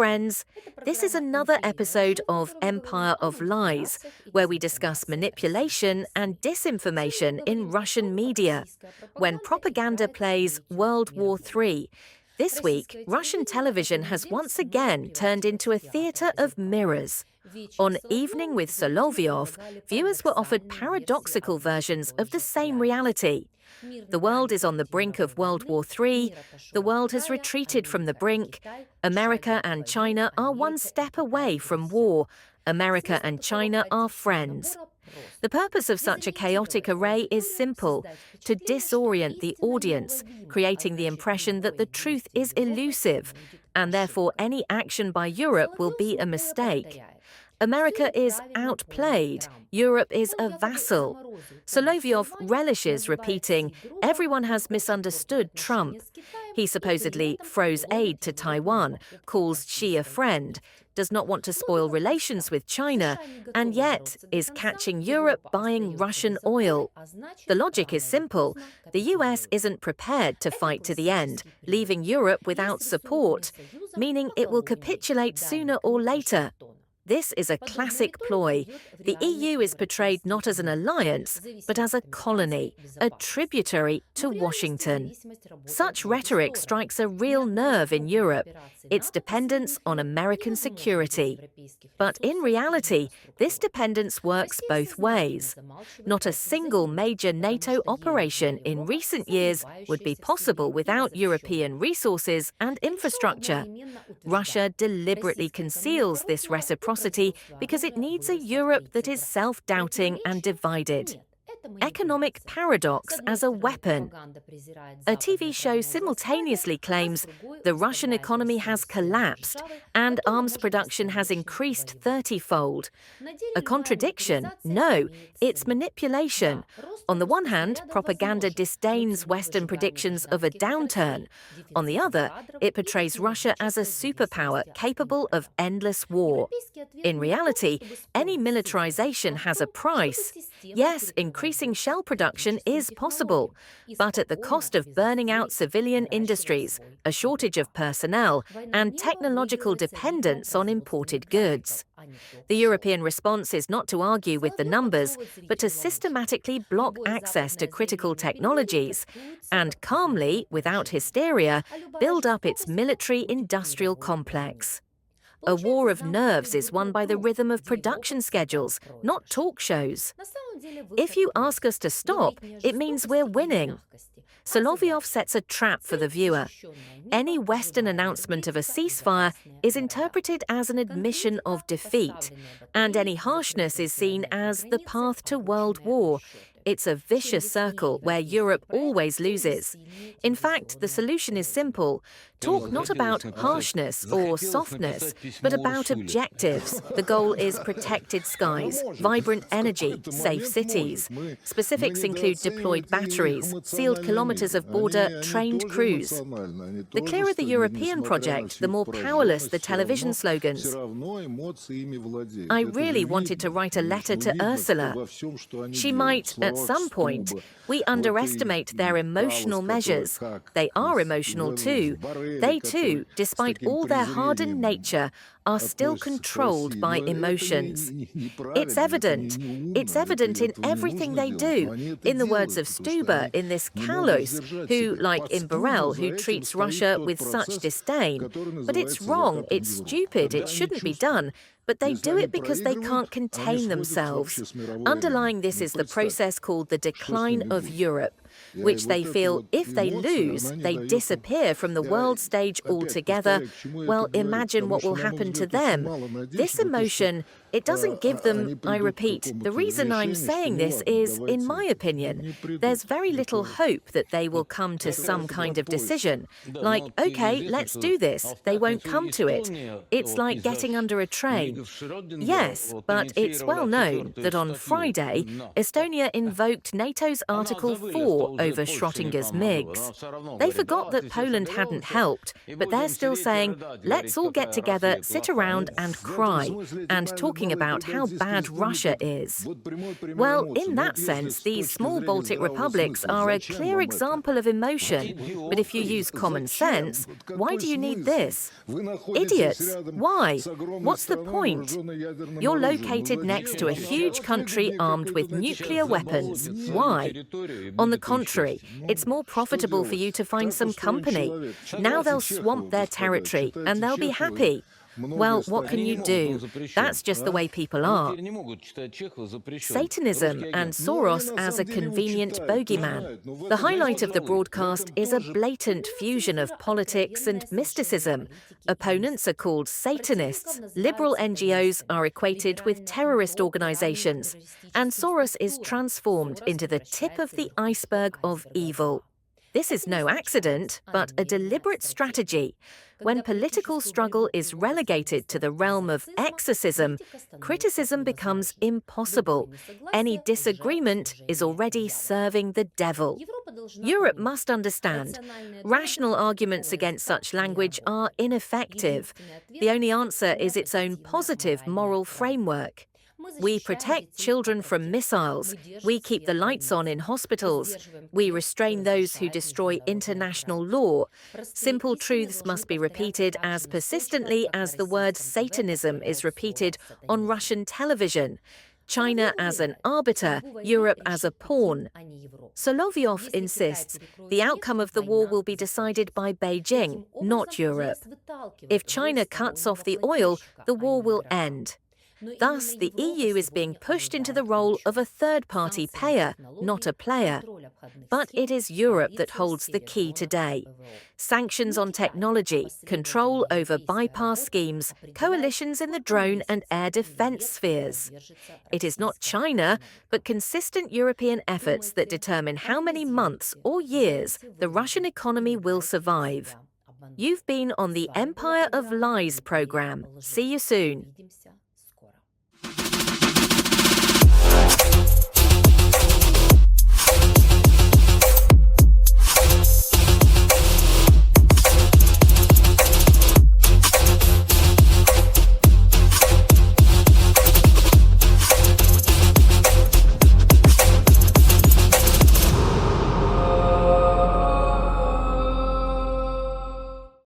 friends. This is another episode of Empire of Lies, where we discuss manipulation and disinformation in Russian media, when propaganda plays World War III. This week, Russian television has once again turned into a theatre of mirrors. On Evening with Solovyov, viewers were offered paradoxical versions of the same reality. The world is on the brink of World War III. The world has retreated from the brink. America and China are one step away from war. America and China are friends. The purpose of such a chaotic array is simple: to disorient the audience, creating the impression that the truth is elusive, and therefore any action by Europe will be a mistake. America is outplayed, Europe is a vassal. Solovyov relishes repeating, "Everyone has misunderstood Trump." He supposedly froze aid to Taiwan, calls Xi a friend, does not want to spoil relations with China, and yet is catching Europe buying Russian oil. The logic is simple. The US isn't prepared to fight to the end, leaving Europe without support, meaning it will capitulate sooner or later. This is a classic ploy. The EU is portrayed not as an alliance, but as a colony, a tributary to Washington. Such rhetoric strikes a real nerve in Europe, its dependence on American security. But in reality, this dependence works both ways. Not a single major NATO operation in recent years would be possible without European resources and infrastructure. Russia deliberately conceals this reciprocity because it needs a Europe that is self-doubting and divided. Economic paradox as a weapon. A TV show simultaneously claims the Russian economy has collapsed and arms production has increased 30-fold. A contradiction? No, it's manipulation. On the one hand, propaganda disdains Western predictions of a downturn. On the other, it portrays Russia as a superpower capable of endless war. In reality, any militarization has a price. Yes, increasing shell production is possible, but at the cost of burning out civilian industries, a shortage of personnel, and technological dependence on imported goods. The European response is not to argue with the numbers, but to systematically block access to critical technologies and calmly, without hysteria, build up its military-industrial complex. A war of nerves is won by the rhythm of production schedules, not talk shows. If you ask us to stop, it means we're winning. Solovyov sets a trap for the viewer. Any Western announcement of a ceasefire is interpreted as an admission of defeat, and any harshness is seen as the path to world war. It's a vicious circle where Europe always loses. In fact, the solution is simple. Talk not about harshness or softness, but about objectives. The goal is protected skies, vibrant energy, safe cities. Specifics include deployed batteries, sealed kilometers of border, trained crews. The clearer the European project, the more powerless the television slogans. I really wanted to write a letter to Ursula. She might, at some point. We underestimate their emotional measures. They are emotional too. They too, despite all their hardened nature, are still controlled by emotions. It's evident. It's evident in everything they do. In the words of Stuber, in this Kalos, who, like in Borrell, who treats Russia with such disdain. But it's wrong, it's stupid, it shouldn't be done. But they do it because they can't contain themselves. Underlying this is the process called the decline of Europe, which they feel if they lose, they disappear from the world stage altogether. Well, imagine what will happen to them. This emotion, it doesn't give them, I repeat, the reason I'm saying this is, in my opinion, there's very little hope that they will come to some kind of decision. Like, okay, let's do this. They won't come to it. It's like getting under a train. Yes, but it's well known that on Friday, Estonia invoked NATO's Article 4 over Schrödinger's MiGs. They forgot that Poland hadn't helped, but they're still saying, let's all get together, sit around and cry, and talk talking about how bad Russia is. Well, in that sense, these small Baltic republics are a clear example of emotion. But if you use common sense, why do you need this? Idiots! Why? What's the point? You're located next to a huge country armed with nuclear weapons. Why? On the contrary, it's more profitable for you to find some company. Now they'll swamp their territory and they'll be happy. Well, what can you do? That's just the way people are. Satanism and Soros as a convenient bogeyman. The highlight of the broadcast is a blatant fusion of politics and mysticism. Opponents are called Satanists, liberal NGOs are equated with terrorist organizations, and Soros is transformed into the tip of the iceberg of evil. This is no accident, but a deliberate strategy. When political struggle is relegated to the realm of exorcism, criticism becomes impossible. Any disagreement is already serving the devil. Europe must understand, rational arguments against such language are ineffective. The only answer is its own positive moral framework. We protect children from missiles. We keep the lights on in hospitals. We restrain those who destroy international law. Simple truths must be repeated as persistently as the word Satanism is repeated on Russian television. China as an arbiter, Europe as a pawn. Solovyov insists the outcome of the war will be decided by Beijing, not Europe. If China cuts off the oil, the war will end. Thus, the EU is being pushed into the role of a third-party payer, not a player. But it is Europe that holds the key today. Sanctions on technology, control over bypass schemes, coalitions in the drone and air defense spheres. It is not China, but consistent European efforts that determine how many months or years the Russian economy will survive. You've been on the Empire of Lies program. See you soon.